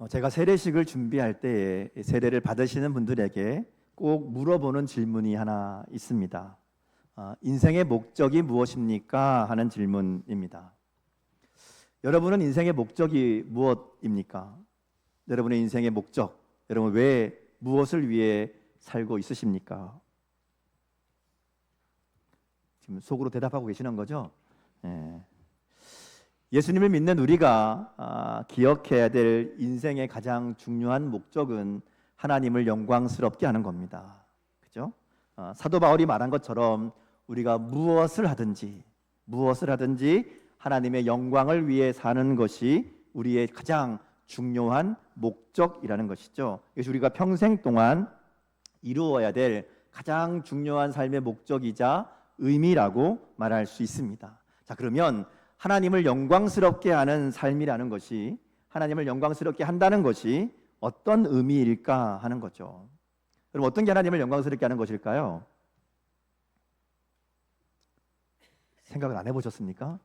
제가 세례식을 준비할 때에 세례를 받으시는 분들에게 꼭 물어보는 질문이 하나 있습니다. 인생의 목적이 무엇입니까? 하는 질문입니다. 여러분은 인생의 목적이 무엇입니까? 여러분의 인생의 목적, 여러분 왜 무엇을 위해 살고 있으십니까? 지금 속으로 대답하고 계시는 거죠? 예수님을 믿는 우리가 기억해야 될 인생의 가장 중요한 목적은 하나님을 영광스럽게 하는 겁니다. 그죠? 사도 바울이 말한 것처럼 우리가 무엇을 하든지 하나님의 영광을 위해 사는 것이 우리의 가장 중요한 목적이라는 것이죠. 그래서 우리가 평생 동안 이루어야 될 가장 중요한 삶의 목적이자 의미라고 말할 수 있습니다. 자, 그러면 하나님을 영광스럽게 하는 삶이라는 것이, 하나님을 영광스럽게 한다는 것이 어떤 의미일까 하는 거죠. 그럼 어떤 게 하나님을 영광스럽게 하는 것일까요? 생각을 안 해보셨습니까?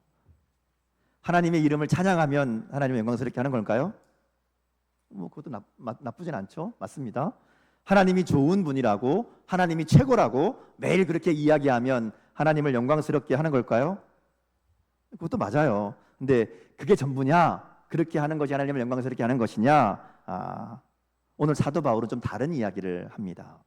하나님의 이름을 찬양하면 하나님을 영광스럽게 하는 걸까요? 그것도 나쁘진 않죠. 맞습니다. 하나님이 좋은 분이라고, 하나님이 최고라고 매일 그렇게 이야기하면 하나님을 영광스럽게 하는 걸까요? 그것도 맞아요. 근데 그게 전부냐? 그렇게 하는 것이 하나님을 영광스럽게 하는 것이냐? 오늘 사도 바울은 좀 다른 이야기를 합니다.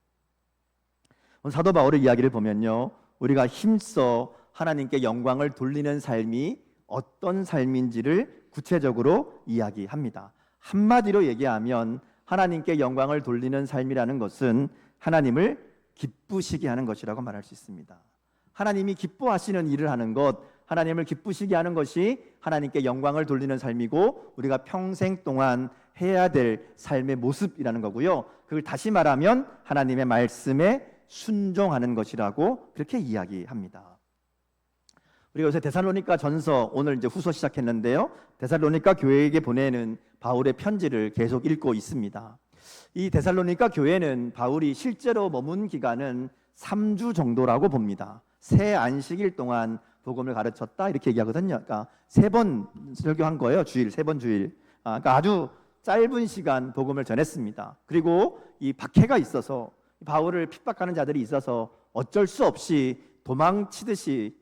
오늘 사도 바울의 이야기를 보면요, 우리가 힘써 하나님께 영광을 돌리는 삶이 어떤 삶인지를 구체적으로 이야기합니다. 한마디로 얘기하면 하나님께 영광을 돌리는 삶이라는 것은 하나님을 기쁘시게 하는 것이라고 말할 수 있습니다. 하나님이 기뻐하시는 일을 하는 것, 하나님을 기쁘시게 하는 것이 하나님께 영광을 돌리는 삶이고 우리가 평생 동안 해야 될 삶의 모습이라는 거고요. 그걸 다시 말하면 하나님의 말씀에 순종하는 것이라고 그렇게 이야기합니다. 우리가 요새 데살로니가 전서, 오늘 이제 후서 시작했는데요, 데살로니가 교회에게 보내는 바울의 편지를 계속 읽고 있습니다. 이 데살로니가 교회는 바울이 실제로 머문 기간은 3주 정도라고 봅니다. 새 안식일 동안 복음을 가르쳤다 이렇게 얘기하거든요. 그러니까 3번 설교한 거예요. 주일, 3번 주일. 그러니까 아주 짧은 시간 복음을 전했습니다. 그리고 이 박해가 있어서, 바울을 핍박하는 자들이 있어서 어쩔 수 없이 도망치듯이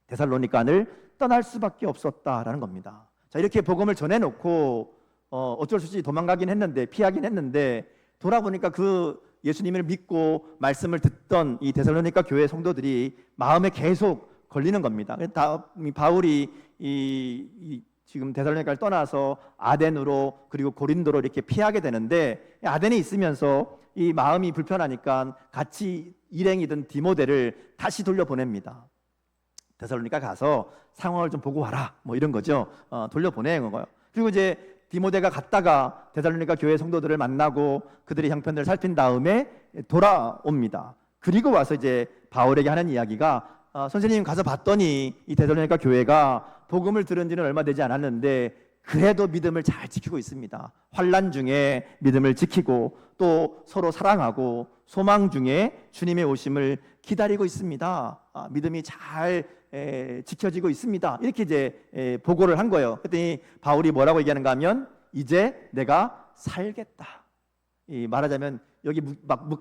데살로니가를 떠날 수밖에 없었다라는 겁니다. 자, 이렇게 복음을 전해놓고 어쩔 수 없이 도망가긴 했는데, 피하긴 했는데, 돌아보니까 그 예수님을 믿고 말씀을 듣던 이 데살로니가 교회 성도들이 마음에 계속 걸리는 겁니다. 바울이 지금 데살로니가를 떠나서 아덴으로, 그리고 고린도로 이렇게 피하게 되는데, 아덴에 있으면서 이 마음이 불편하니까 같이 일행이던 디모데를 다시 돌려보냅니다. 데살로니가 가서 상황을 좀 보고 와라, 뭐 이런 거죠. 돌려보내는 거예요. 그리고 이제 디모데가 갔다가 데살로니가 교회 성도들을 만나고 그들의 형편들을 살핀 다음에 돌아옵니다. 그리고 와서 이제 바울에게 하는 이야기가, 선생님 가서 봤더니 이 데살로니가 교회가 복음을 들은 지는 얼마 되지 않았는데 그래도 믿음을 잘 지키고 있습니다. 환난 중에 믿음을 지키고 또 서로 사랑하고 소망 중에 주님의 오심을 기다리고 있습니다. 믿음이 잘 지켜지고 있습니다. 이렇게 이제 보고를 한 거예요. 그랬더니 바울이 뭐라고 얘기하는가 하면, 이제 내가 살겠다. 말하자면 여기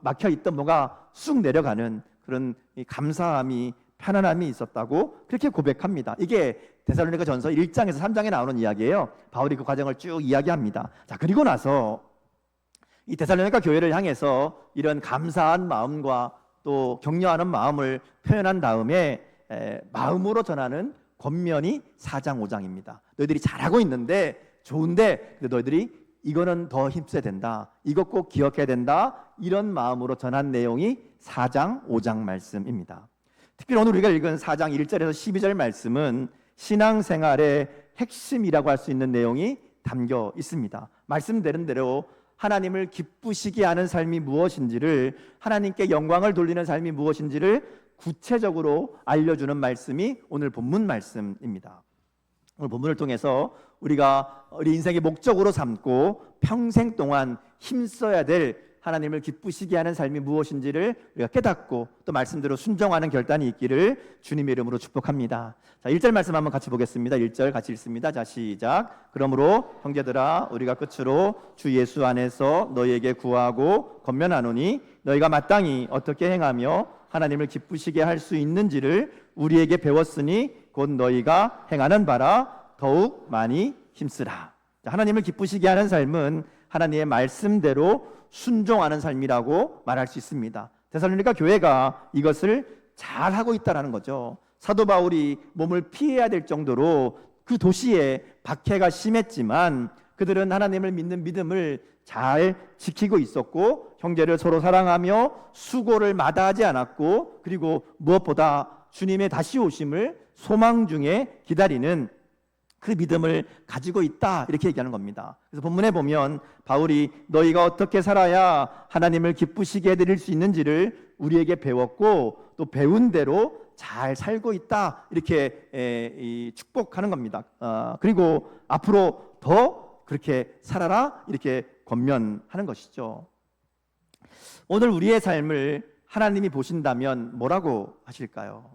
막혀 있던 뭐가 쑥 내려가는 그런 감사함이, 편안함이 있었다고 그렇게 고백합니다. 이게 데살로니가 전서 1장에서 3장에 나오는 이야기예요. 바울이 그 과정을 쭉 이야기합니다. 자, 그리고 나서 이 데살로니가 교회를 향해서 이런 감사한 마음과 또 격려하는 마음을 표현한 다음에 마음으로 전하는 권면이 4장 5장입니다. 너희들이 잘하고 있는데, 좋은데 너희들이 이거는 더 힘써야 된다, 이것 꼭 기억해야 된다, 이런 마음으로 전한 내용이 4장 5장 말씀입니다. 특별히 오늘 우리가 읽은 4장 1절에서 12절 말씀은 신앙생활의 핵심이라고 할 수 있는 내용이 담겨 있습니다. 말씀드린 대로 하나님을 기쁘시게 하는 삶이 무엇인지를, 하나님께 영광을 돌리는 삶이 무엇인지를 구체적으로 알려주는 말씀이 오늘 본문 말씀입니다. 오늘 본문을 통해서 우리가 우리 인생의 목적으로 삼고 평생 동안 힘써야 될 하나님을 기쁘시게 하는 삶이 무엇인지를 우리가 깨닫고 또 말씀대로 순종하는 결단이 있기를 주님의 이름으로 축복합니다. 자, 1절 말씀 한번 같이 보겠습니다. 1절 같이 읽습니다. 자, 시작. 그러므로 형제들아 우리가 끝으로 주 예수 안에서 너희에게 구하고 권면하노니 너희가 마땅히 어떻게 행하며 하나님을 기쁘시게 할 수 있는지를 우리에게 배웠으니 곧 너희가 행하는 바라 더욱 많이 힘쓰라. 자, 하나님을 기쁘시게 하는 삶은 하나님의 말씀대로 순종하는 삶이라고 말할 수 있습니다. 데살로니가 교회가 이것을 잘 하고 있다는 거죠. 사도 바울이 몸을 피해야 될 정도로 그 도시에 박해가 심했지만 그들은 하나님을 믿는 믿음을 잘 지키고 있었고 형제를 서로 사랑하며 수고를 마다하지 않았고 그리고 무엇보다 주님의 다시 오심을 소망 중에 기다리는 그 믿음을 가지고 있다 이렇게 얘기하는 겁니다. 그래서 본문에 보면 바울이 너희가 어떻게 살아야 하나님을 기쁘시게 해드릴 수 있는지를 우리에게 배웠고 또 배운 대로 잘 살고 있다 이렇게 축복하는 겁니다. 그리고 앞으로 더 그렇게 살아라 이렇게 권면하는 것이죠. 오늘 우리의 삶을 하나님이 보신다면 뭐라고 하실까요?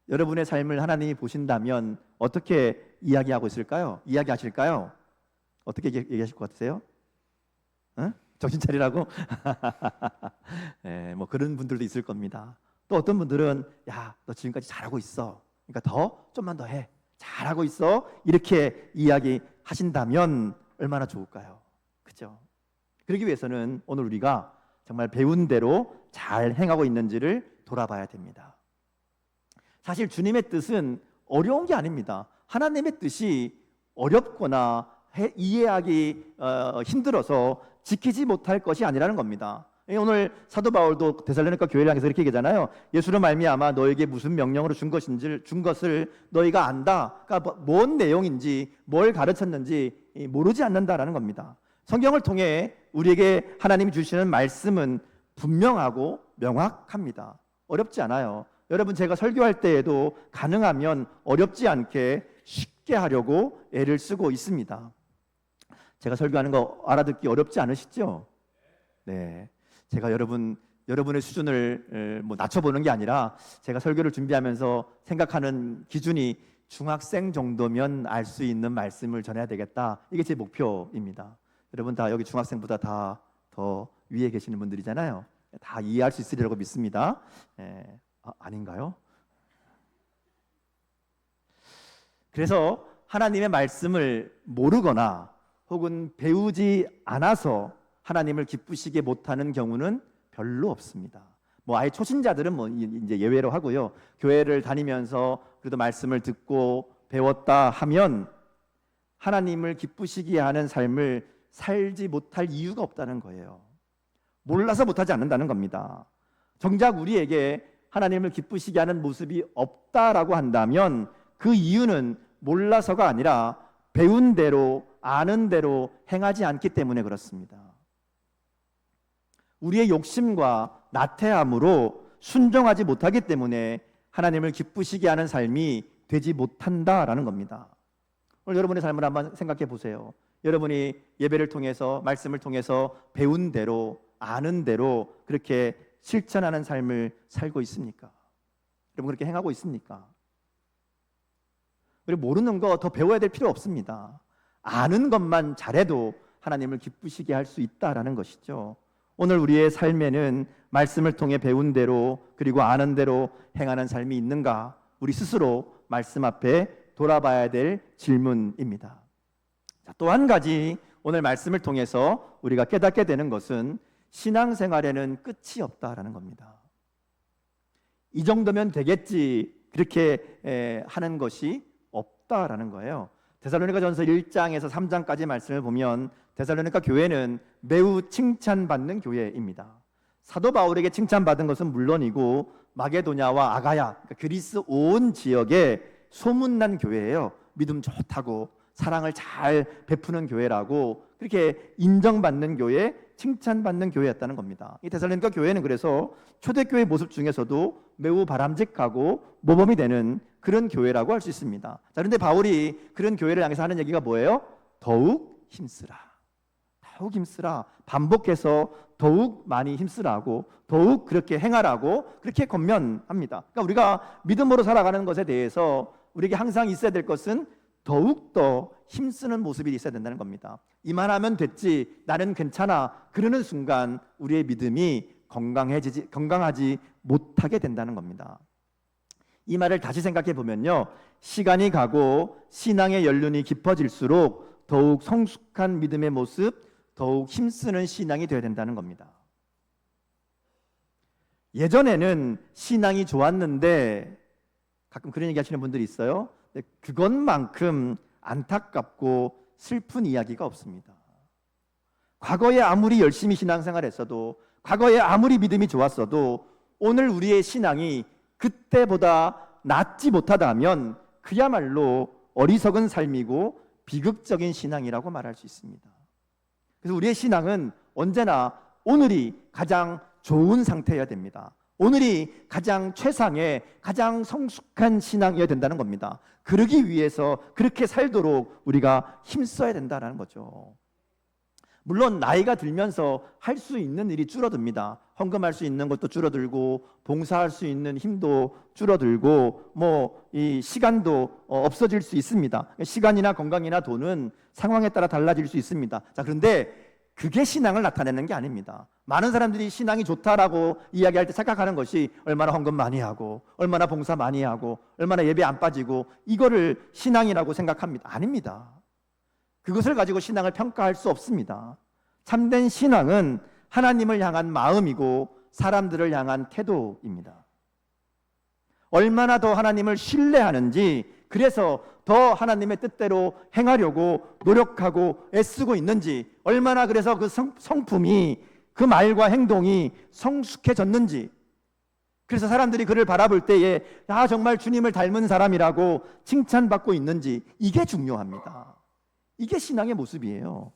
여러분의 삶을 하나님이 보신다면 어떻게 이야기하고 있을까요? 이야기하실까요? 어떻게 얘기하실 것 같으세요? 정신 차리라고? 네, 뭐 그런 분들도 있을 겁니다. 또 어떤 분들은 야, 너 지금까지 잘하고 있어. 그러니까 좀만 더 해. 잘하고 있어. 이렇게 이야기하신다면 얼마나 좋을까요? 그죠? 그러기 위해서는 오늘 우리가 정말 배운 대로 잘 행하고 있는지를 돌아봐야 됩니다. 사실 주님의 뜻은 어려운 게 아닙니다. 하나님의 뜻이 어렵거나 이해하기 힘들어서 지키지 못할 것이 아니라는 겁니다. 오늘 사도 바울도 데살로니가 교회를 향해서 이렇게 얘기하잖아요. 예수로 말미암아 너에게 무슨 명령으로 준 것을 너희가 안다. 그러니까 뭔 내용인지 뭘 가르쳤는지 모르지 않는다라는 겁니다. 성경을 통해 우리에게 하나님이 주시는 말씀은 분명하고 명확합니다. 어렵지 않아요. 여러분 제가 설교할 때에도 가능하면 어렵지 않게 쉽게 하려고 애를 쓰고 있습니다. 제가 설교하는 거 알아듣기 어렵지 않으시죠? 네, 제가 여러분의 수준을 낮춰보는 게 아니라 제가 설교를 준비하면서 생각하는 기준이 중학생 정도면 알 수 있는 말씀을 전해야 되겠다. 이게 제 목표입니다. 여러분 다 여기 중학생보다 다 더 위에 계시는 분들이잖아요. 다 이해할 수 있으리라고 믿습니다. 아닌가요? 그래서 하나님의 말씀을 모르거나 혹은 배우지 않아서 하나님을 기쁘시게 못하는 경우는 별로 없습니다. 뭐 아예 초신자들은 뭐 이제 예외로 하고요. 교회를 다니면서 그래도 말씀을 듣고 배웠다 하면 하나님을 기쁘시게 하는 삶을 살지 못할 이유가 없다는 거예요. 몰라서 못하지 않는다는 겁니다. 정작 우리에게 하나님을 기쁘시게 하는 모습이 없다라고 한다면 그 이유는 몰라서가 아니라 배운 대로 아는 대로 행하지 않기 때문에 그렇습니다. 우리의 욕심과 나태함으로 순종하지 못하기 때문에 하나님을 기쁘시게 하는 삶이 되지 못한다라는 겁니다. 오늘 여러분의 삶을 한번 생각해 보세요. 여러분이 예배를 통해서 말씀을 통해서 배운 대로 아는 대로 그렇게 실천하는 삶을 살고 있습니까? 여러분 그렇게 행하고 있습니까? 우리 모르는 거 더 배워야 될 필요 없습니다. 아는 것만 잘해도 하나님을 기쁘시게 할 수 있다라는 것이죠. 오늘 우리의 삶에는 말씀을 통해 배운 대로 그리고 아는 대로 행하는 삶이 있는가? 우리 스스로 말씀 앞에 돌아봐야 될 질문입니다. 또 한 가지 오늘 말씀을 통해서 우리가 깨닫게 되는 것은 신앙생활에는 끝이 없다라는 겁니다. 이 정도면 되겠지 그렇게 하는 것이 없다라는 거예요. 데살로니가전서 1장에서 3장까지 말씀을 보면 데살로니가 교회는 매우 칭찬받는 교회입니다. 사도 바울에게 칭찬받은 것은 물론이고 마게도냐와 아가야, 그러니까 그리스 온 지역에 소문난 교회예요. 믿음 좋다고 사랑을 잘 베푸는 교회라고 그렇게 인정받는 교회, 칭찬받는 교회였다는 겁니다. 이 데살로니가 교회는 그래서 초대교회 모습 중에서도 매우 바람직하고 모범이 되는 그런 교회라고 할 수 있습니다. 자, 그런데 바울이 그런 교회를 향해서 하는 얘기가 뭐예요? 더욱 힘쓰라. 더욱 힘쓰라. 반복해서 더욱 많이 힘쓰라고, 더욱 그렇게 행하라고 그렇게 권면합니다. 그러니까 우리가 믿음으로 살아가는 것에 대해서 우리에게 항상 있어야 될 것은 더욱더 힘쓰는 모습이 있어야 된다는 겁니다. 이만하면 됐지, 나는 괜찮아, 그러는 순간 우리의 믿음이 건강하지 못하게 된다는 겁니다. 이 말을 다시 생각해 보면요, 시간이 가고 신앙의 연륜이 깊어질수록 더욱 성숙한 믿음의 모습, 더욱 힘쓰는 신앙이 되어야 된다는 겁니다. 예전에는 신앙이 좋았는데, 가끔 그런 얘기 하시는 분들이 있어요. 그것만큼 안타깝고 슬픈 이야기가 없습니다. 과거에 아무리 열심히 신앙생활 했어도, 과거에 아무리 믿음이 좋았어도 오늘 우리의 신앙이 그때보다 낫지 못하다면 그야말로 어리석은 삶이고 비극적인 신앙이라고 말할 수 있습니다. 그래서 우리의 신앙은 언제나 오늘이 가장 좋은 상태여야 됩니다. 오늘이 가장 최상의, 가장 성숙한 신앙이어야 된다는 겁니다. 그러기 위해서 그렇게 살도록 우리가 힘써야 된다는 거죠. 물론 나이가 들면서 할 수 있는 일이 줄어듭니다. 헌금할 수 있는 것도 줄어들고, 봉사할 수 있는 힘도 줄어들고, 이 시간도 없어질 수 있습니다. 시간이나 건강이나 돈은 상황에 따라 달라질 수 있습니다. 자, 그런데 그게 신앙을 나타내는 게 아닙니다. 많은 사람들이 신앙이 좋다라고 이야기할 때 착각하는 것이 얼마나 헌금 많이 하고, 얼마나 봉사 많이 하고, 얼마나 예배 안 빠지고, 이거를 신앙이라고 생각합니다. 아닙니다. 그것을 가지고 신앙을 평가할 수 없습니다. 참된 신앙은 하나님을 향한 마음이고 사람들을 향한 태도입니다. 얼마나 더 하나님을 신뢰하는지, 그래서 더 하나님의 뜻대로 행하려고 노력하고 애쓰고 있는지, 얼마나 그래서 그 성품이, 그 말과 행동이 성숙해졌는지, 그래서 사람들이 그를 바라볼 때에 정말 주님을 닮은 사람이라고 칭찬받고 있는지, 이게 중요합니다. 이게 신앙의 모습이에요.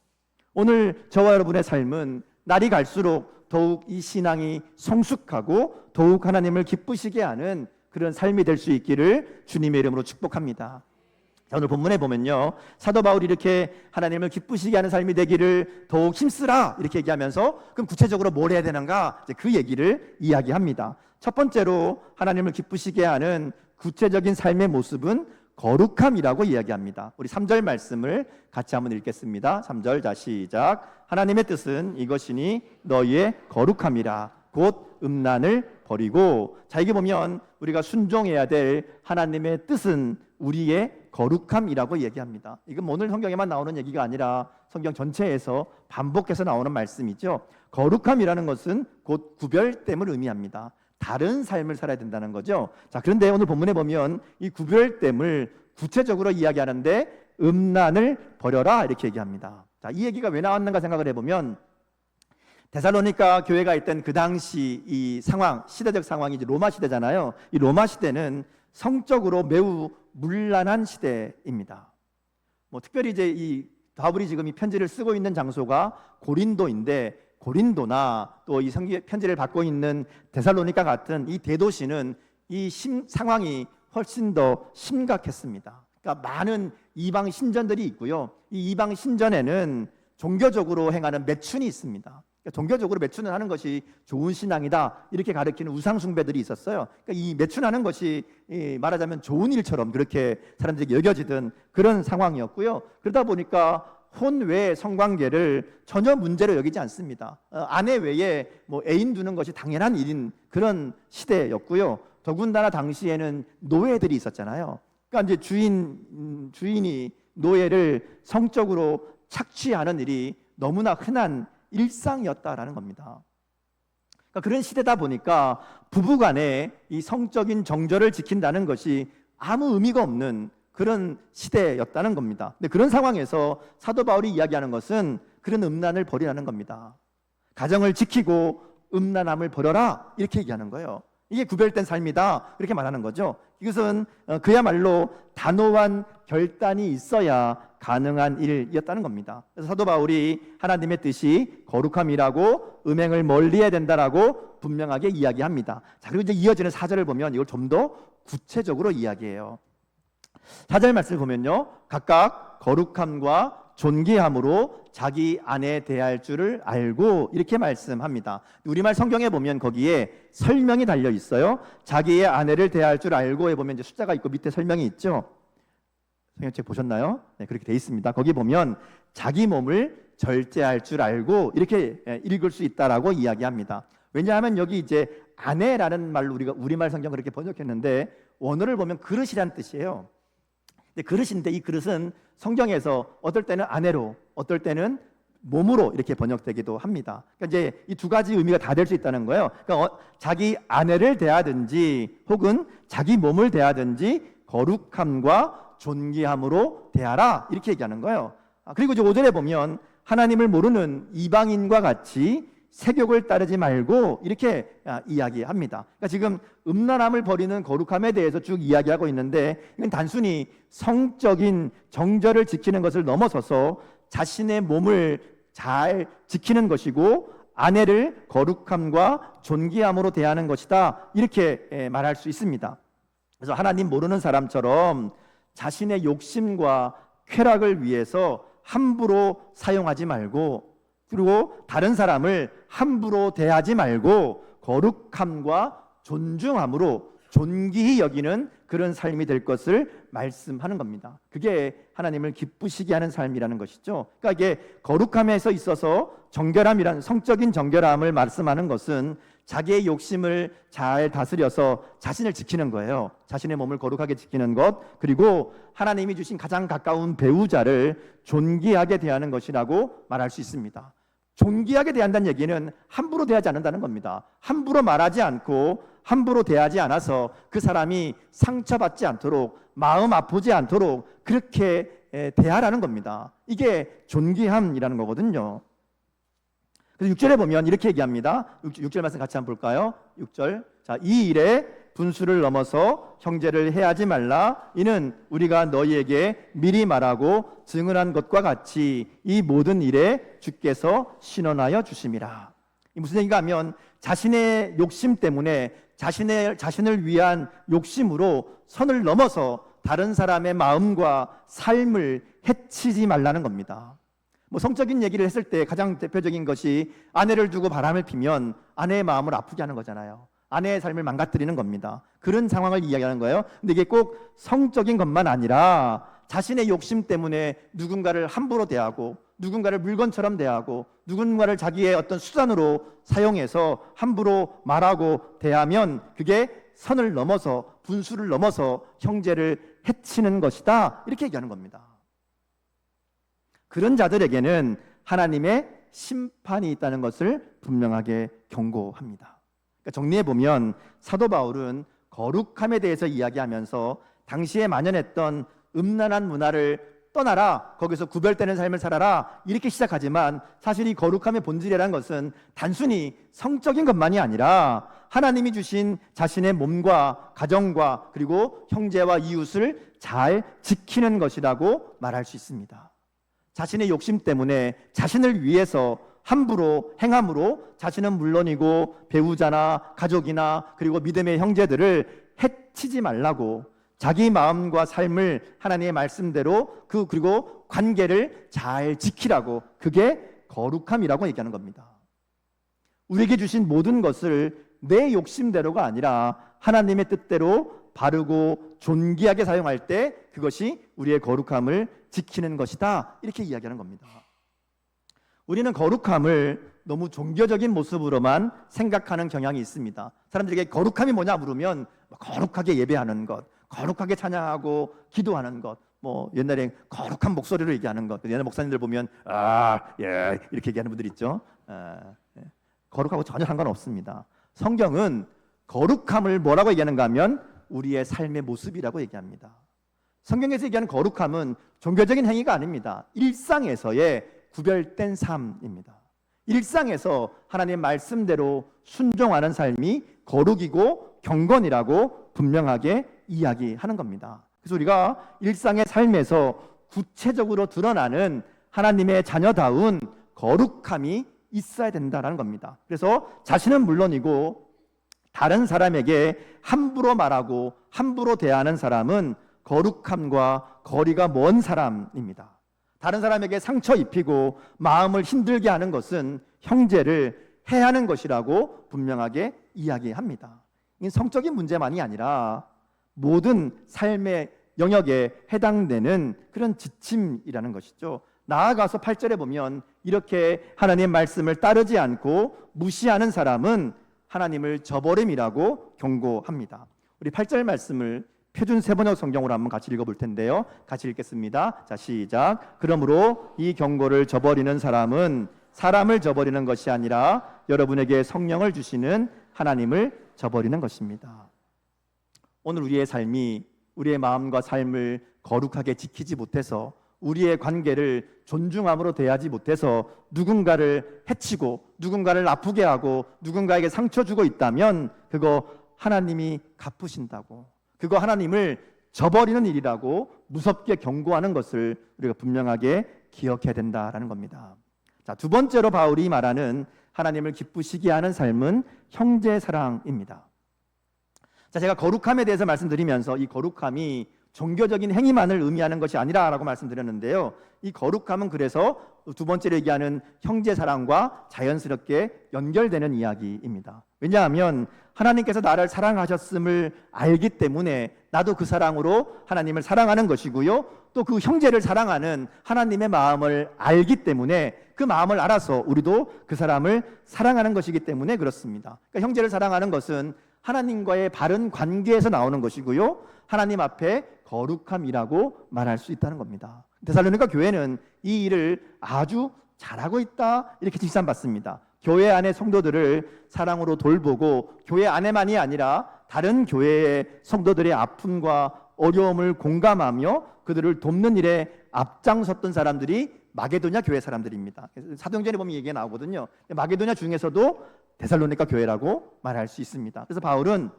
오늘 저와 여러분의 삶은 날이 갈수록 더욱 이 신앙이 성숙하고 더욱 하나님을 기쁘시게 하는 그런 삶이 될 수 있기를 주님의 이름으로 축복합니다. 자, 오늘 본문에 보면요, 사도 바울이 이렇게 하나님을 기쁘시게 하는 삶이 되기를 더욱 힘쓰라 이렇게 얘기하면서, 그럼 구체적으로 뭘 해야 되는가, 그 얘기를 이야기합니다. 첫 번째로 하나님을 기쁘시게 하는 구체적인 삶의 모습은 거룩함이라고 이야기합니다. 우리 3절 말씀을 같이 한번 읽겠습니다. 3절, 자 시작. 하나님의 뜻은 이것이니 너희의 거룩함이라, 곧 음란을 버리고. 자, 이게 보면 우리가 순종해야 될 하나님의 뜻은 우리의 거룩함이라고 얘기합니다. 이건 오늘 성경에만 나오는 얘기가 아니라 성경 전체에서 반복해서 나오는 말씀이죠. 거룩함이라는 것은 곧 구별됨을 의미합니다. 다른 삶을 살아야 된다는 거죠. 자, 그런데 오늘 본문에 보면 이 구별됨을 구체적으로 이야기하는데 음란을 버려라 이렇게 얘기합니다. 자, 이 얘기가 왜 나왔는가 생각을 해보면, 데살로니가 교회가 있던 그 당시 이 상황, 시대적 상황이 이제 로마 시대잖아요. 이 로마 시대는 성적으로 매우 문란한 시대입니다. 특별히 이제 이 바울이 지금 이 편지를 쓰고 있는 장소가 고린도인데, 고린도나 또 이 편지를 받고 있는 데살로니가 같은 이 대도시는 이 상황이 훨씬 더 심각했습니다. 그러니까 많은 이방 신전들이 있고요. 이 이방 신전에는 종교적으로 행하는 매춘이 있습니다. 그러니까 종교적으로 매춘을 하는 것이 좋은 신앙이다 이렇게 가르치는 우상 숭배들이 있었어요. 그러니까 이 매춘하는 것이 말하자면 좋은 일처럼 그렇게 사람들에게 여겨지던 그런 상황이었고요. 그러다 보니까 혼외 성관계를 전혀 문제로 여기지 않습니다. 아내 외에 애인 두는 것이 당연한 일인 그런 시대였고요. 더군다나 당시에는 노예들이 있었잖아요. 그러니까 이제 주인이 노예를 성적으로 착취하는 일이 너무나 흔한 일상이었다라는 겁니다. 그러니까 그런 시대다 보니까 부부간에 이 성적인 정절을 지킨다는 것이 아무 의미가 없는 그런 시대였다는 겁니다. 근데 그런 상황에서 사도 바울이 이야기하는 것은 그런 음란을 버리라는 겁니다. 가정을 지키고 음란함을 버려라 이렇게 얘기하는 거예요. 이게 구별된 삶이다 이렇게 말하는 거죠. 이것은 그야말로 단호한 결단이 있어야 가능한 일이었다는 겁니다. 그래서 사도 바울이 하나님의 뜻이 거룩함이라고 음행을 멀리해야 된다라고 분명하게 이야기합니다. 자, 그리고 이제 이어지는 4절을 보면 이걸 좀 더 구체적으로 이야기해요. 4절 말씀을 보면요, 각각 거룩함과 존귀함으로 자기 아내 대할 줄을 알고 이렇게 말씀합니다. 우리말 성경에 보면 거기에 설명이 달려 있어요. 자기의 아내를 대할 줄 알고에 보면 이제 숫자가 있고 밑에 설명이 있죠. 성경책 보셨나요? 네, 그렇게 돼 있습니다. 거기 보면 자기 몸을 절제할 줄 알고 이렇게 읽을 수 있다라고 이야기합니다. 왜냐하면 여기 이제 아내라는 말로 우리가 우리말 성경 그렇게 번역했는데 원어를 보면 그릇이란 뜻이에요. 근데 그릇인데 이 그릇은 성경에서 어떨 때는 아내로, 어떨 때는 몸으로 이렇게 번역되기도 합니다. 그러니까 이제 이 두 가지 의미가 다 될 수 있다는 거예요. 그러니까 자기 아내를 대하든지 혹은 자기 몸을 대하든지 거룩함과 존귀함으로 대하라 이렇게 얘기하는 거예요. 그리고 이제 5절에 보면 하나님을 모르는 이방인과 같이 세욕을 따르지 말고 이렇게 이야기합니다. 그러니까 지금 음란함을 버리는 거룩함에 대해서 쭉 이야기하고 있는데 이건 단순히 성적인 정절을 지키는 것을 넘어서서 자신의 몸을 잘 지키는 것이고 아내를 거룩함과 존귀함으로 대하는 것이다 이렇게 말할 수 있습니다. 그래서 하나님 모르는 사람처럼 자신의 욕심과 쾌락을 위해서 함부로 사용하지 말고 그리고 다른 사람을 함부로 대하지 말고 거룩함과 존중함으로 존귀히 여기는 그런 삶이 될 것을 말씀하는 겁니다. 그게 하나님을 기쁘시게 하는 삶이라는 것이죠. 그러니까 이게 거룩함에서 있어서 정결함이란 성적인 정결함을 말씀하는 것은 자기의 욕심을 잘 다스려서 자신을 지키는 거예요. 자신의 몸을 거룩하게 지키는 것, 그리고 하나님이 주신 가장 가까운 배우자를 존귀하게 대하는 것이라고 말할 수 있습니다. 존귀하게 대한다는 얘기는 함부로 대하지 않는다는 겁니다. 함부로 말하지 않고 함부로 대하지 않아서 그 사람이 상처받지 않도록 마음 아프지 않도록 그렇게 대하라는 겁니다. 이게 존귀함이라는 거거든요. 그래서 6절에 보면 이렇게 얘기합니다. 6절 말씀 같이 한번 볼까요? 6절. 자, 이 일에 분수를 넘어서 형제를 해하지 말라. 이는 우리가 너희에게 미리 말하고 증언한 것과 같이 이 모든 일에 주께서 신원하여 주심이라. 이 무슨 얘기가 하면 자신의 욕심 때문에 자신을 위한 욕심으로 선을 넘어서 다른 사람의 마음과 삶을 해치지 말라는 겁니다. 뭐 성적인 얘기를 했을 때 가장 대표적인 것이 아내를 두고 바람을 피면 아내의 마음을 아프게 하는 거잖아요. 아내의 삶을 망가뜨리는 겁니다. 그런 상황을 이야기하는 거예요. 근데 이게 꼭 성적인 것만 아니라 자신의 욕심 때문에 누군가를 함부로 대하고 누군가를 물건처럼 대하고 누군가를 자기의 어떤 수단으로 사용해서 함부로 말하고 대하면 그게 선을 넘어서 분수를 넘어서 형제를 해치는 것이다 이렇게 얘기하는 겁니다. 그런 자들에게는 하나님의 심판이 있다는 것을 분명하게 경고합니다. 그러니까 정리해보면 사도 바울은 거룩함에 대해서 이야기하면서 당시에 만연했던 음란한 문화를 떠나라, 거기서 구별되는 삶을 살아라 이렇게 시작하지만 사실 이 거룩함의 본질이라는 것은 단순히 성적인 것만이 아니라 하나님이 주신 자신의 몸과 가정과 그리고 형제와 이웃을 잘 지키는 것이라고 말할 수 있습니다. 자신의 욕심 때문에 자신을 위해서 함부로 행함으로 자신은 물론이고 배우자나 가족이나 그리고 믿음의 형제들을 해치지 말라고 자기 마음과 삶을 하나님의 말씀대로 그리고 관계를 잘 지키라고 그게 거룩함이라고 얘기하는 겁니다. 우리에게 주신 모든 것을 내 욕심대로가 아니라 하나님의 뜻대로 바르고 존귀하게 사용할 때 그것이 우리의 거룩함을 지키는 것이다 이렇게 이야기하는 겁니다. 우리는 거룩함을 너무 종교적인 모습으로만 생각하는 경향이 있습니다. 사람들에게 거룩함이 뭐냐 물으면 거룩하게 예배하는 것, 거룩하게 찬양하고 기도하는 것, 뭐 옛날에 거룩한 목소리로 얘기하는 것. 옛날 목사님들 보면 예 이렇게 얘기하는 분들 있죠. 거룩하고 전혀 상관없습니다. 성경은 거룩함을 뭐라고 얘기하는가 하면 우리의 삶의 모습이라고 얘기합니다. 성경에서 얘기하는 거룩함은 종교적인 행위가 아닙니다. 일상에서의 구별된 삶입니다. 일상에서 하나님의 말씀대로 순종하는 삶이 거룩이고 경건이라고 분명하게 이야기하는 겁니다. 그래서 우리가 일상의 삶에서 구체적으로 드러나는 하나님의 자녀다운 거룩함이 있어야 된다는 겁니다. 그래서 자신은 물론이고 다른 사람에게 함부로 말하고 함부로 대하는 사람은 거룩함과 거리가 먼 사람입니다. 다른 사람에게 상처 입히고 마음을 힘들게 하는 것은 형제를 해하는 것이라고 분명하게 이야기합니다. 이 성적인 문제만이 아니라 모든 삶의 영역에 해당되는 그런 지침이라는 것이죠. 나아가서 8절에 보면 이렇게 하나님의 말씀을 따르지 않고 무시하는 사람은 하나님을 저버림이라고 경고합니다. 우리 8절 말씀을 표준 세번역 성경으로 한번 같이 읽어볼 텐데요. 같이 읽겠습니다. 자, 시작. 그러므로 이 경고를 저버리는 사람은 사람을 저버리는 것이 아니라 여러분에게 성령을 주시는 하나님을 저버리는 것입니다. 오늘 우리의 삶이 우리의 마음과 삶을 거룩하게 지키지 못해서 우리의 관계를 존중함으로 대하지 못해서 누군가를 해치고 누군가를 아프게 하고 누군가에게 상처 주고 있다면 그거 하나님이 갚으신다고, 그거 하나님을 저버리는 일이라고 무섭게 경고하는 것을 우리가 분명하게 기억해야 된다라는 겁니다. 자, 두 번째로 바울이 말하는 하나님을 기쁘시게 하는 삶은 형제 사랑입니다. 자, 제가 거룩함에 대해서 말씀드리면서 이 거룩함이 종교적인 행위만을 의미하는 것이 아니라라고 말씀드렸는데요. 이 거룩함은 그래서 두 번째로 얘기하는 형제 사랑과 자연스럽게 연결되는 이야기입니다. 왜냐하면 하나님께서 나를 사랑하셨음을 알기 때문에 나도 그 사랑으로 하나님을 사랑하는 것이고요. 또 그 형제를 사랑하는 하나님의 마음을 알기 때문에 그 마음을 알아서 우리도 그 사람을 사랑하는 것이기 때문에 그렇습니다. 그러니까 형제를 사랑하는 것은 하나님과의 바른 관계에서 나오는 것이고요. 하나님 앞에 거룩함이라고 말할 수 있다는 겁니다. 데살로니가 교회는 이 일을 아주 잘하고 있다 이렇게 칭찬받습니다. 교회 안의 성도들을 사랑으로 돌보고 교회 안에만이 아니라 다른 교회의 성도들의 아픔과 어려움을 공감하며 그들을 돕는 일에 앞장섰던 사람들이 마게도냐 교회 사람들입니다. 사도행전에 보면 얘기가 나오거든요. 마게도냐 중에서도 데살로니가 교회라고 말할 수 있습니다. 그래서 바울은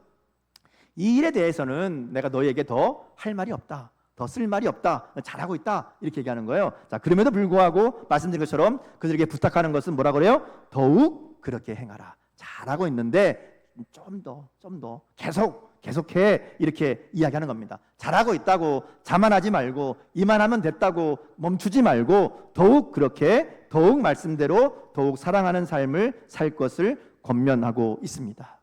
이 일에 대해서는 내가 너희에게 더 할 말이 없다, 더 쓸 말이 없다, 잘하고 있다 이렇게 얘기하는 거예요. 자, 그럼에도 불구하고 말씀드린 것처럼 그들에게 부탁하는 것은 뭐라 그래요? 더욱 그렇게 행하라. 잘하고 있는데 좀 더 계속해 이렇게 이야기하는 겁니다. 잘하고 있다고 자만하지 말고 이만하면 됐다고 멈추지 말고 더욱 그렇게 더욱 말씀대로 더욱 사랑하는 삶을 살 것을 권면하고 있습니다.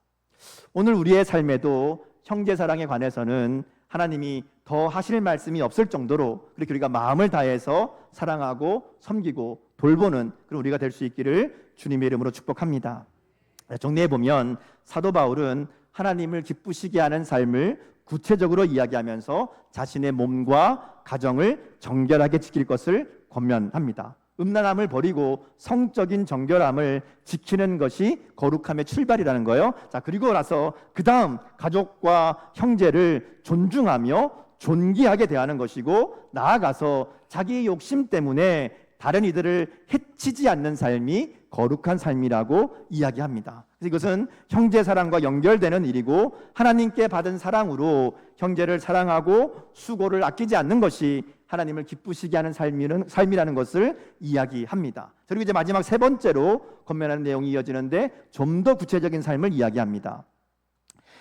오늘 우리의 삶에도 형제 사랑에 관해서는 하나님이 더 하실 말씀이 없을 정도로 그렇게 우리가 마음을 다해서 사랑하고 섬기고 돌보는 그런 우리가 될 수 있기를 주님의 이름으로 축복합니다. 정리해 보면 사도 바울은 하나님을 기쁘시게 하는 삶을 구체적으로 이야기하면서 자신의 몸과 가정을 정결하게 지킬 것을 권면합니다. 음란함을 버리고 성적인 정결함을 지키는 것이 거룩함의 출발이라는 거예요. 자, 그리고 나서 그 다음 가족과 형제를 존중하며 존귀하게 대하는 것이고 나아가서 자기의 욕심 때문에 다른 이들을 해치지 않는 삶이 거룩한 삶이라고 이야기합니다. 그래서 이것은 형제 사랑과 연결되는 일이고 하나님께 받은 사랑으로 형제를 사랑하고 수고를 아끼지 않는 것이 하나님을 기쁘시게 하는 삶이라는 것을 이야기합니다. 그리고 이제 마지막 세 번째로 권면하는 내용이 이어지는데 좀 더 구체적인 삶을 이야기합니다.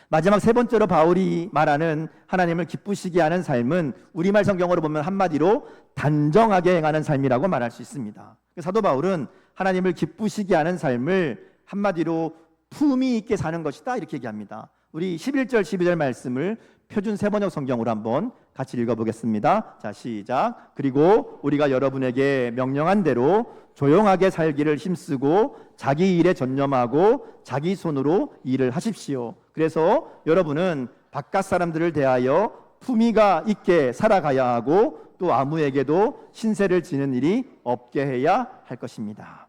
마지막 세 번째로 바울이 말하는 하나님을 기쁘시게 하는 삶은 우리말 성경으로 보면 한마디로 단정하게 행하는 삶이라고 말할 수 있습니다. 사도 바울은 하나님을 기쁘시게 하는 삶을 한마디로 품위 있게 사는 것이다 이렇게 얘기합니다. 우리 11절 12절 말씀을 표준 세번역 성경으로 한번 같이 읽어보겠습니다. 자, 시작. 그리고 우리가 여러분에게 명령한 대로 조용하게 살기를 힘쓰고 자기 일에 전념하고 자기 손으로 일을 하십시오. 그래서 여러분은 바깥 사람들을 대하여 품위가 있게 살아가야 하고 또 아무에게도 신세를 지는 일이 없게 해야 할 것입니다.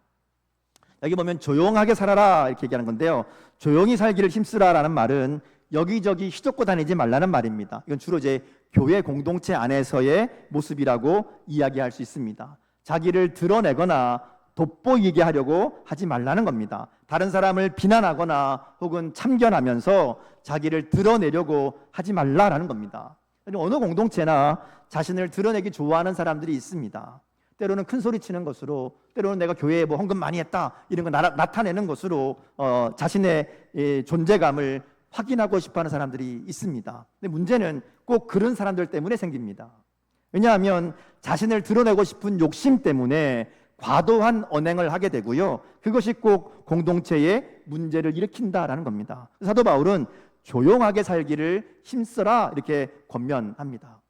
여기 보면 조용하게 살아라 이렇게 얘기하는 건데요. 조용히 살기를 힘쓰라라는 말은 여기저기 휘젓고 다니지 말라는 말입니다. 이건 주로 이제 교회 공동체 안에서의 모습이라고 이야기할 수 있습니다. 자기를 드러내거나 돋보이게 하려고 하지 말라는 겁니다. 다른 사람을 비난하거나 혹은 참견하면서 자기를 드러내려고 하지 말라라는 겁니다. 어느 공동체나 자신을 드러내기 좋아하는 사람들이 있습니다. 때로는 큰 소리 치는 것으로, 때로는 내가 교회에 뭐 헌금 많이 했다 이런 거 나타내는 것으로 자신의 존재감을 확인하고 싶어하는 사람들이 있습니다. 근데 문제는 꼭 그런 사람들 때문에 생깁니다. 왜냐하면 자신을 드러내고 싶은 욕심 때문에 과도한 언행을 하게 되고요. 그것이 꼭 공동체에 문제를 일으킨다라는 겁니다. 사도 바울은 조용하게 살기를 힘써라 이렇게 권면합니다.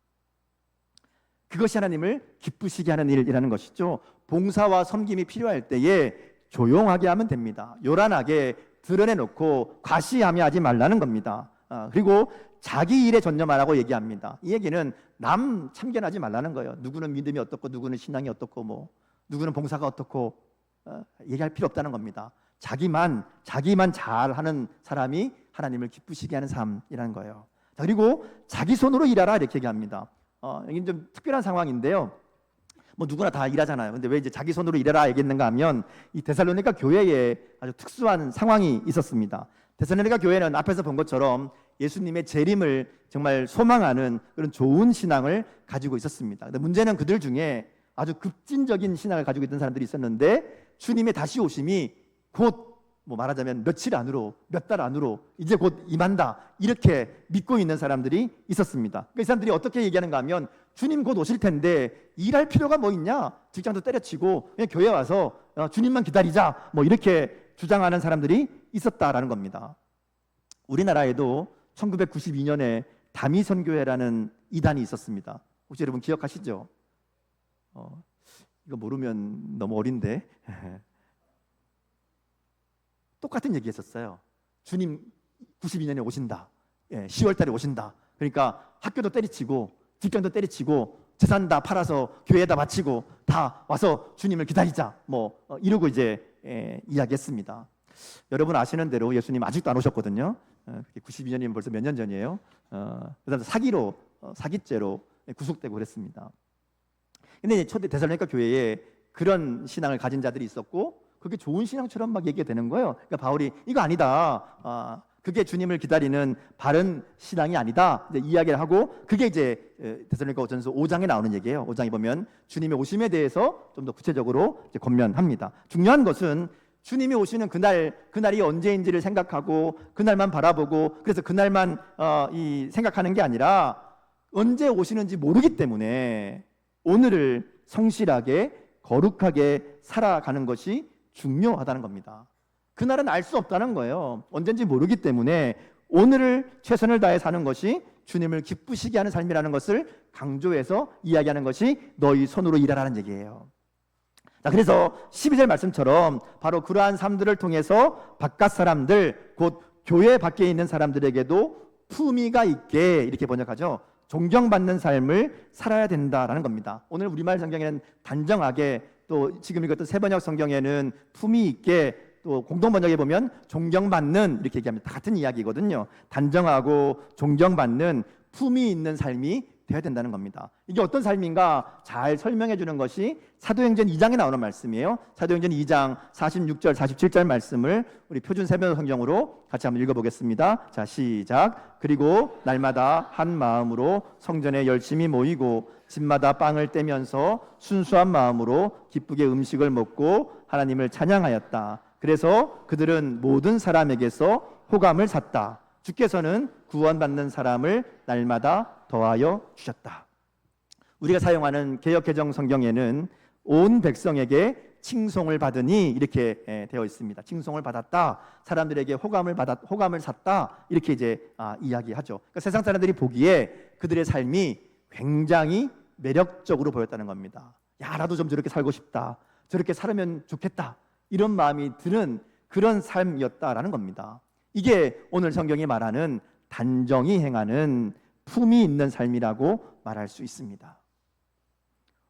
그것이 하나님을 기쁘시게 하는 일이라는 것이죠. 봉사와 섬김이 필요할 때에 조용하게 하면 됩니다. 요란하게 드러내놓고 과시하며 하지 말라는 겁니다. 그리고 자기 일에 전념하라고 얘기합니다. 이 얘기는 남 참견하지 말라는 거예요. 누구는 믿음이 어떻고 누구는 신앙이 어떻고 누구는 봉사가 어떻고 얘기할 필요 없다는 겁니다. 자기만 잘하는 사람이 하나님을 기쁘시게 하는 삶이라는 거예요. 자, 그리고 자기 손으로 일하라 이렇게 얘기합니다. 이건 좀 특별한 상황인데요. 뭐 누구나 다 일하잖아요. 근데 왜 이제 자기 손으로 일하라 얘기했는가 하면 이 데살로니가 교회에 아주 특수한 상황이 있었습니다. 데살로니가 교회는 앞에서 본 것처럼 예수님의 재림을 정말 소망하는 그런 좋은 신앙을 가지고 있었습니다. 근데 문제는 그들 중에 아주 급진적인 신앙을 가지고 있던 사람들이 있었는데 주님의 다시 오심이 곧 뭐 말하자면 며칠 안으로 몇 달 안으로 이제 곧 임한다 이렇게 믿고 있는 사람들이 있었습니다. 그 사람들이 어떻게 얘기하는가 하면 주님 곧 오실 텐데 일할 필요가 뭐 있냐, 직장도 때려치고 그냥 교회 와서 주님만 기다리자 뭐 이렇게 주장하는 사람들이 있었다라는 겁니다. 우리나라에도 1992년에 다미선교회라는 이단이 있었습니다. 혹시 여러분 기억하시죠? 이거 모르면 너무 어린데 똑같은 얘기 했었어요. 주님 92년에 오신다. 10월 달에 오신다. 그러니까 학교도 때리치고 직장도 때리치고 재산 다 팔아서 교회에다 바치고 다 와서 주님을 기다리자. 뭐 이러고 이제 이야기했습니다. 여러분 아시는 대로 예수님 아직도 안 오셨거든요. 92년이면 벌써 몇 년 전이에요. 그다음에 사기죄로 구속되고 그랬습니다. 근데 초대 데살로니가 교회에 그런 신앙을 가진 자들이 있었고 그게 좋은 신앙처럼 막 얘기가 되는 거예요. 그러니까 바울이 이거 아니다. 그게 주님을 기다리는 바른 신앙이 아니다. 이제 이야기를 하고 그게 이제 데살로니가전서 5장에 나오는 얘기예요. 5장에 보면 주님의 오심에 대해서 좀 더 구체적으로 이제 권면합니다. 중요한 것은 주님이 오시는 그날이 언제인지를 생각하고 그날만 바라보고 그래서 그날만 생각하는 게 아니라 언제 오시는지 모르기 때문에 오늘을 성실하게 거룩하게 살아가는 것이 중요하다는 겁니다. 그날은 알 수 없다는 거예요. 언젠지 모르기 때문에 오늘을 최선을 다해 사는 것이 주님을 기쁘시게 하는 삶이라는 것을 강조해서 이야기하는 것이 너희 손으로 일하라는 얘기예요. 자, 그래서 12절 말씀처럼 바로 그러한 삶들을 통해서 바깥 사람들 곧 교회 밖에 있는 사람들에게도 품위가 있게 이렇게 번역하죠. 존경받는 삶을 살아야 된다라는 겁니다. 오늘 우리말 성경에는 단정하게 또 지금 읽었던 새번역 성경에는 품위 있게 또 공동 번역에 보면 존경받는 이렇게 얘기합니다. 같은 이야기거든요. 단정하고 존경받는 품위 있는 삶이 되어야 된다는 겁니다. 이게 어떤 삶인가 잘 설명해 주는 것이 사도행전 2장에 나오는 말씀이에요. 사도행전 2장 46절 47절 말씀을 우리 표준 새번역 성경으로 같이 한번 읽어보겠습니다. 자, 시작. 그리고 날마다 한 마음으로 성전에 열심히 모이고 집마다 빵을 떼면서 순수한 마음으로 기쁘게 음식을 먹고 하나님을 찬양하였다. 그래서 그들은 모든 사람에게서 호감을 샀다. 주께서는 구원받는 사람을 날마다 더하여 주셨다. 우리가 사용하는 개역개정 성경에는 온 백성에게 칭송을 받으니 이렇게 되어 있습니다. 칭송을 받았다. 사람들에게 호감을 샀다. 이렇게 이제 이야기하죠. 그러니까 세상 사람들이 보기에 그들의 삶이 굉장히 매력적으로 보였다는 겁니다. 야, 나도 좀 저렇게 살고 싶다. 저렇게 살면 좋겠다. 이런 마음이 드는 그런 삶이었다라는 겁니다. 이게 오늘 성경이 말하는 단정히 행하는 품이 있는 삶이라고 말할 수 있습니다.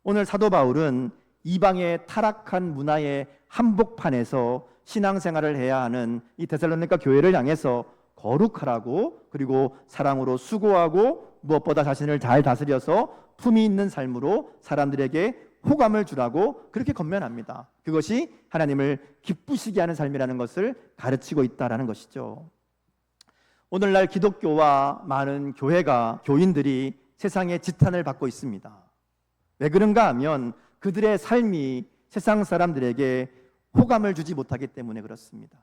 오늘 사도 바울은 이방의 타락한 문화의 한복판에서 신앙생활을 해야 하는 이 데살로니가 교회를 향해서 거룩하라고 그리고 사랑으로 수고하고 무엇보다 자신을 잘 다스려서 품이 있는 삶으로 사람들에게 호감을 주라고 그렇게 권면합니다. 그것이 하나님을 기쁘시게 하는 삶이라는 것을 가르치고 있다는 것이죠. 오늘날 기독교와 많은 교인들이 세상의 지탄을 받고 있습니다. 왜 그런가 하면 그들의 삶이 세상 사람들에게 호감을 주지 못하기 때문에 그렇습니다.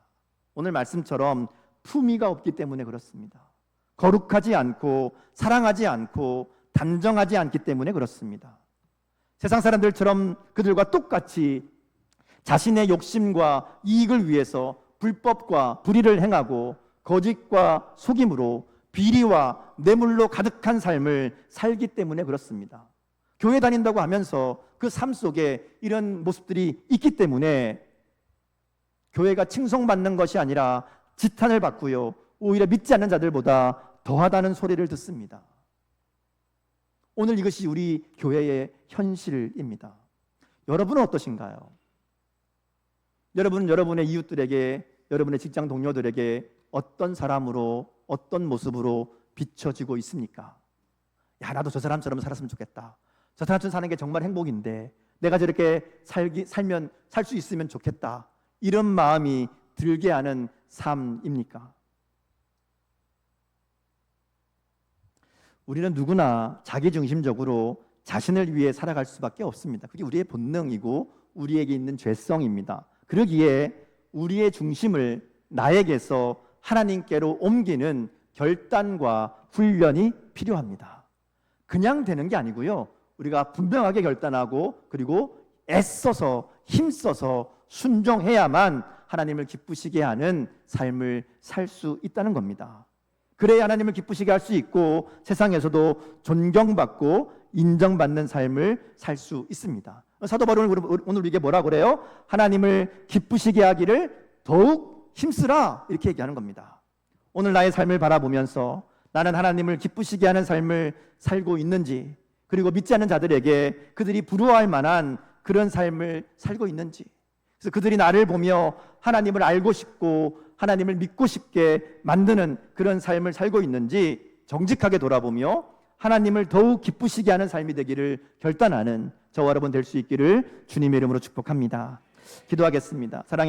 오늘 말씀처럼 품위가 없기 때문에 그렇습니다. 거룩하지 않고 사랑하지 않고 단정하지 않기 때문에 그렇습니다. 세상 사람들처럼 그들과 똑같이 자신의 욕심과 이익을 위해서 불법과 불의를 행하고 거짓과 속임으로 비리와 뇌물로 가득한 삶을 살기 때문에 그렇습니다. 교회 다닌다고 하면서 그 삶 속에 이런 모습들이 있기 때문에 교회가 칭송받는 것이 아니라 지탄을 받고요, 오히려 믿지 않는 자들보다 더하다는 소리를 듣습니다. 오늘 이것이 우리 교회의 현실입니다. 여러분은 어떠신가요? 여러분은 여러분의 이웃들에게, 여러분의 직장 동료들에게 어떤 사람으로, 어떤 모습으로 비춰지고 있습니까? 야, 나도 저 사람처럼 살았으면 좋겠다. 저 사람처럼 사는 게 정말 행복인데 내가 저렇게 살 수 있으면 좋겠다. 이런 마음이 들게 하는 삶입니까? 우리는 누구나 자기중심적으로 자신을 위해 살아갈 수밖에 없습니다. 그게 우리의 본능이고 우리에게 있는 죄성입니다. 그러기에 우리의 중심을 나에게서 하나님께로 옮기는 결단과 훈련이 필요합니다. 그냥 되는 게 아니고요, 우리가 분명하게 결단하고 그리고 애써서 힘써서 순종해야만 하나님을 기쁘시게 하는 삶을 살 수 있다는 겁니다. 그래야 하나님을 기쁘시게 할 수 있고 세상에서도 존경받고 인정받는 삶을 살 수 있습니다. 사도 바울은 오늘 우리에게 뭐라 그래요? 하나님을 기쁘시게 하기를 더욱 힘쓰라, 이렇게 얘기하는 겁니다. 오늘 나의 삶을 바라보면서 나는 하나님을 기쁘시게 하는 삶을 살고 있는지, 그리고 믿지 않는 자들에게 그들이 부러워할 만한 그런 삶을 살고 있는지, 그래서 그들이 나를 보며 하나님을 알고 싶고 하나님을 믿고 싶게 만드는 그런 삶을 살고 있는지 정직하게 돌아보며 하나님을 더욱 기쁘시게 하는 삶이 되기를 결단하는 저와 여러분 될 수 있기를 주님의 이름으로 축복합니다. 기도하겠습니다. 사랑의